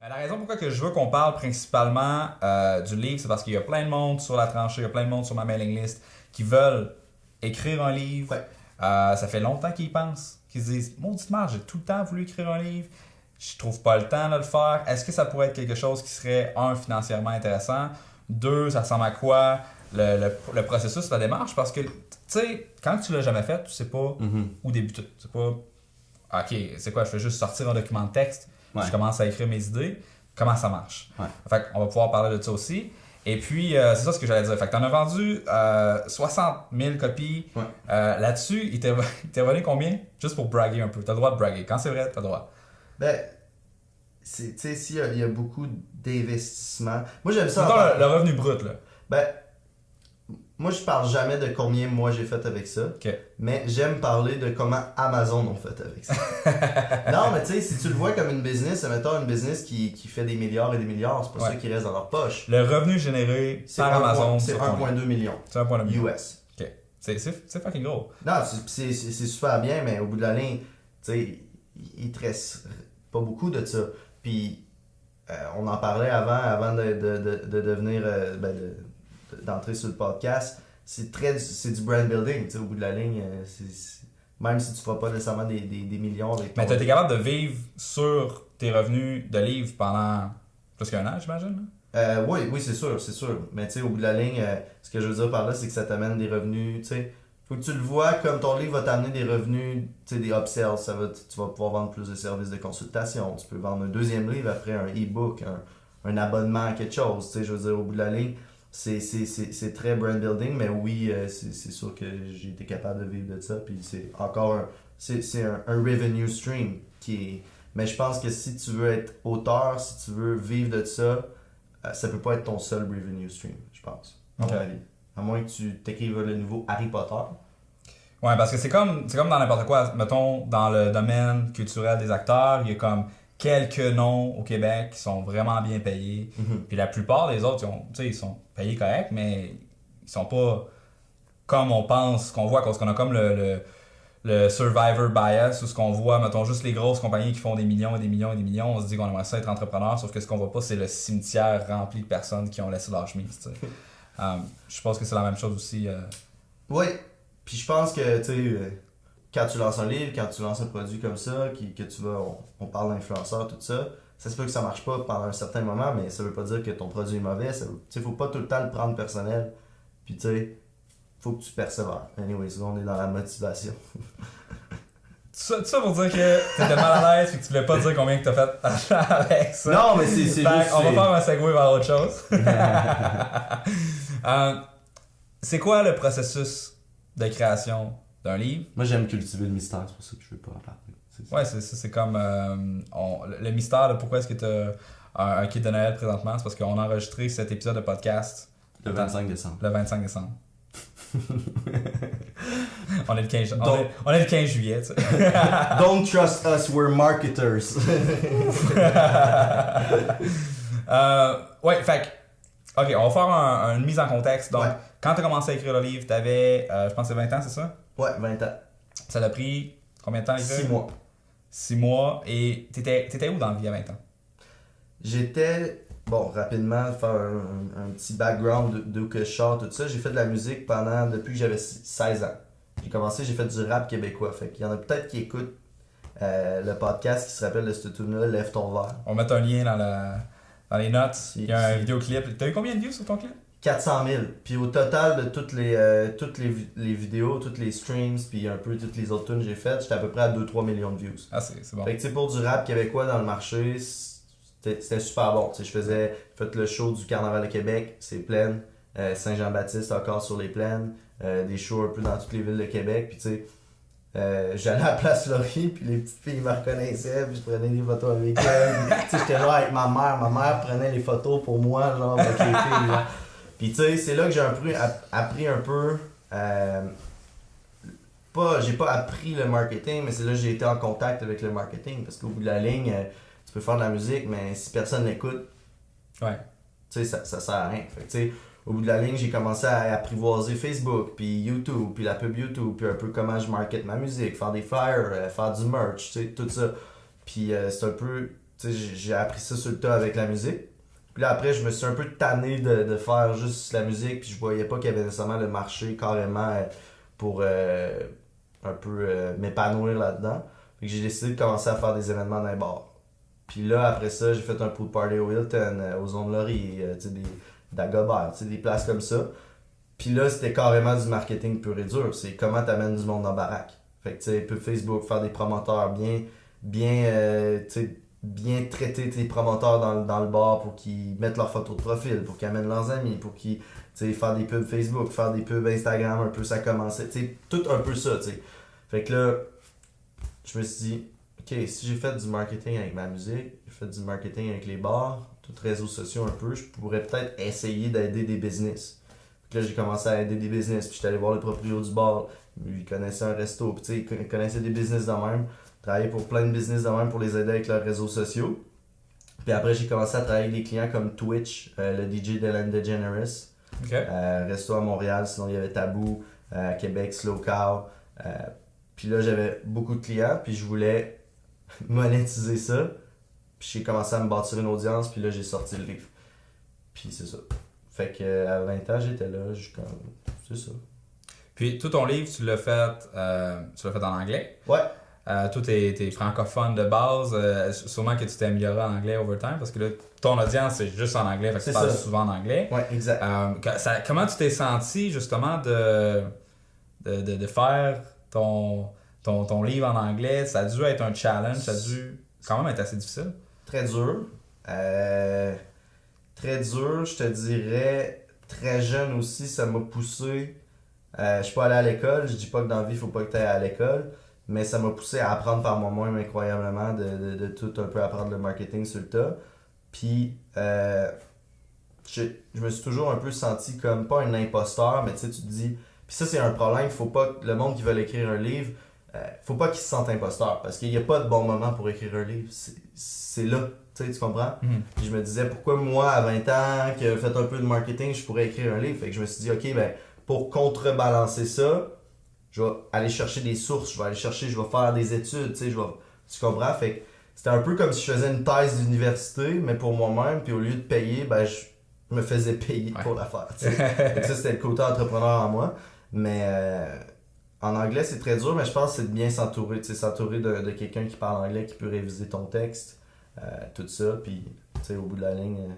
La raison pourquoi que je veux qu'on parle principalement du livre, c'est parce qu'il y a plein de monde sur la tranchée, il y a plein de monde sur ma mailing list qui veulent écrire un livre. Ouais. Ça fait longtemps qu'ils y pensent, qu'ils se disent « Mauditement, j'ai tout le temps voulu écrire un livre, je trouve pas le temps de le faire. Est-ce que ça pourrait être quelque chose qui serait, un, financièrement intéressant, deux, ça ressemble à quoi le processus, la démarche? » Parce que, tu sais, quand tu l'as jamais fait, tu sais pas où débuter. Tu sais pas, OK, c'est quoi, je fais juste sortir un document de texte, je commence à écrire mes idées, comment ça marche? Fait qu'on va pouvoir parler de ça aussi. Et puis, c'est ça ce que j'allais dire. Fait que t'en as vendu 60 000 copies. Là-dessus, il t'est revenu combien? Juste pour braguer un peu. T'as le droit de braguer. Quand c'est vrai, t'as le droit. Ben, tu sais, s'il y a beaucoup d'investissements. Moi, j'aime ça. Mettons le revenu brut, là. Ben, moi, je parle jamais de combien moi j'ai fait avec ça. Okay. Mais j'aime parler de comment Amazon ont fait avec ça. Non, mais tu sais, si tu le vois comme une business, mettons une business qui fait des milliards et des milliards, c'est pas ça qui reste dans leur poche. Le revenu généré par Amazon, c'est 1,2 million. C'est 1,2 million. US. OK. C'est fucking gros. Non, c'est super bien, mais au bout de la ligne, tu sais, il te reste pas beaucoup de ça. Puis, on en parlait avant de devenir, d'entrer sur le podcast. C'est du brand building, tu sais, au bout de la ligne. Même si tu feras pas nécessairement des millions avec ton... Mais tu été capable de vivre sur tes revenus de livres pendant plus qu'un an, j'imagine? Oui, c'est sûr. Mais tu sais, au bout de la ligne, ce que je veux dire par là, c'est que ça t'amène des revenus, tu sais. Faut que tu le vois comme ton livre va t'amener des revenus, tu sais, des upsells. Tu vas pouvoir vendre plus de services de consultation. Tu peux vendre un deuxième livre après un e-book, un abonnement à quelque chose. Tu sais, je veux dire, au bout de la ligne, c'est très brand building, mais oui, c'est sûr que j'ai été capable de vivre de ça. Puis c'est encore un revenue stream qui est... Mais je pense que si tu veux être auteur, si tu veux vivre de ça, ça peut pas être ton seul revenue stream, je pense, à mon avis. À moins que tu t'écrives le nouveau Harry Potter. Ouais, parce que c'est comme dans n'importe quoi. Mettons, dans le domaine culturel des acteurs, il y a comme quelques noms au Québec qui sont vraiment bien payés. Puis la plupart des autres, ils sont payés correct, mais ils sont pas comme on pense, qu'on voit, parce qu'on a comme le survivor bias, où ce qu'on voit, mettons, juste les grosses compagnies qui font des millions et des millions et des millions, on se dit qu'on aimerait ça être entrepreneur, sauf que ce qu'on voit pas, c'est le cimetière rempli de personnes qui ont laissé leur chemise. Je pense que c'est la même chose aussi. Oui, puis je pense que, tu sais, quand tu lances un livre, quand tu lances un produit comme ça, que tu vas, on parle d'influenceurs, tout ça, ça se peut que ça marche pas pendant un certain moment, mais ça veut pas dire que ton produit est mauvais. Tu sais, faut pas tout le temps le prendre personnel. Puis, tu sais, faut que tu persévères. Anyways, on est dans la motivation. Tout ça pour dire que t'étais mal à l'aise et que tu voulais pas dire combien que t'as fait d'argent avec ça. Non, mais c'est juste... On va faire un segue vers autre chose. C'est quoi le processus de création d'un livre? Moi, j'aime cultiver le mystère, c'est pour ça que je veux pas en parler. Ouais, c'est comme le mystère de pourquoi est-ce que t'as un kit de Noël présentement. C'est parce qu'on a enregistré cet épisode de podcast le 25 décembre. Le 25 décembre. On est le 15, on est le 15 juillet, tu sais. Don't trust us, we're marketers. Ouais, fait que, ok, on va faire une mise en contexte. Donc, quand tu as commencé à écrire le livre, tu avais, je pense, 20 ans, c'est ça? Ouais, 20 ans. Ça t'a pris combien de temps? 6 mois. 6 mois. Et t'étais où dans la vie à 20 ans? J'étais, bon, rapidement, faire un petit background d'où que je sors, tout ça. J'ai fait de la musique depuis que j'avais 16 ans. J'ai fait du rap québécois. Fait qu'il y en a peut-être qui écoutent le podcast qui se rappelle de ce tune-là, Lève ton verre. On va mettre un lien dans les notes. Il y a un vidéoclip. T'as eu combien de views sur ton clip? 400 000. Puis au total de toutes les vidéos, toutes les streams, puis un peu toutes les autres tunes que j'ai faites, j'étais à peu près à 2-3 millions de views. Ah, c'est bon. Fait que tu sais, pour du rap québécois dans le marché, c'était super bon. Tu sais, j'ai fait le show du Carnaval de Québec, c'est plein. Saint-Jean-Baptiste encore sur les plaines. Des shows un peu dans toutes les villes de Québec. Puis tu sais, j'allais à la Place Laurier, puis les petites filles me reconnaissaient, puis je prenais des photos avec elles. Tu sais, j'étais là avec ma mère prenait les photos pour moi, genre avec les filles. Là. Puis tu sais, c'est là que j'ai appris un peu. J'ai pas appris le marketing, mais c'est là que j'ai été en contact avec le marketing. Parce qu'au bout de la ligne, tu peux faire de la musique, mais si personne n'écoute, tu sais, ça sert à rien. Fait que tu sais, au bout de la ligne, j'ai commencé à apprivoiser Facebook, puis YouTube, puis la pub YouTube, puis un peu comment je market ma musique, faire des flyers, faire du merch, tu sais, tout ça. Puis c'est un peu, tu tu sais, j'ai appris ça sur le tas avec la musique. Puis là, après, je me suis un peu tanné de faire juste la musique, puis je voyais pas qu'il y avait nécessairement le marché carrément pour un peu m'épanouir là-dedans. Fait que j'ai décidé de commencer à faire des événements dans les bars. Puis là, après ça, j'ai fait un pool party au Hilton, aux Zones Laurier, tu sais, d'Agobert, tu sais, des places comme ça. Puis là, c'était carrément du marketing pur et dur. C'est comment t'amènes du monde en baraque. Fait que, tu sais, peu Facebook, faire des promoteurs tu sais, bien traiter tes promoteurs dans le bar pour qu'ils mettent leurs photos de profil, pour qu'ils amènent leurs amis, pour qu'ils, tu sais, faire des pubs Facebook, faire des pubs Instagram, un peu, ça commençait, tu sais, tout un peu ça, tu sais. Fait que là, je me suis dit, ok, si j'ai fait du marketing avec ma musique, j'ai fait du marketing avec les bars, tous les réseaux sociaux un peu, je pourrais peut-être essayer d'aider des business. Puis là, j'ai commencé à aider des business, puis j'étais allé voir le proprio du bar, il connaissait un resto, puis tu sais, il connaissait des business de même, travaillé pour plein de business de même pour les aider avec leurs réseaux sociaux. Puis après, j'ai commencé à travailler avec des clients comme Twitch, le DJ d'Ellen DeGeneres, resto à Montréal, sinon il y avait Tabou, à Québec, Slow Cow. Puis là, j'avais beaucoup de clients, puis je voulais monétiser ça. Puis j'ai commencé à me bâtir une audience, puis là, j'ai sorti le livre. Puis c'est ça. Fait que à 20 ans, j'étais là, c'est ça. Puis tout ton livre, tu l'as fait en anglais. Ouais. Toi, t'es francophone de base. Sûrement que tu t'es amélioré en anglais over time, parce que là, ton audience, c'est juste en anglais, fait que tu parles souvent en anglais. Ouais, exact. Comment tu t'es senti, justement, de faire ton livre en anglais? Ça a dû être un challenge, ça a dû quand même être assez difficile. Très dur. Très dur, je te dirais. Très jeune aussi, ça m'a poussé. Je suis pas allé à l'école, je dis pas que dans la vie, il faut pas que tu ailles à l'école, mais ça m'a poussé à apprendre par moi-même incroyablement, de tout un peu apprendre le marketing sur le tas. Puis, je me suis toujours un peu senti comme, pas un imposteur, mais tu sais, tu te dis. Puis ça, c'est un problème, faut pas que le monde qui veut écrire un livre, faut pas qu'il se sente imposteur, parce qu'il n'y a pas de bon moment pour écrire un livre. C'est là, tu comprends? Puis je me disais, pourquoi moi, à 20 ans, qui ai fait un peu de marketing, je pourrais écrire un livre? Fait que je me suis dit, ok, ben, pour contrebalancer ça, je vais aller chercher des sources, je vais faire des études, tu comprends? Fait que c'était un peu comme si je faisais une thèse d'université, mais pour moi-même, puis au lieu de payer, ben, je me faisais payer pour la faire. Donc ça, c'était le côté entrepreneur en moi. Mais en anglais, c'est très dur, mais je pense que c'est de bien s'entourer. S'entourer de quelqu'un qui parle anglais, qui peut réviser ton texte, tout ça. Puis au bout de la ligne,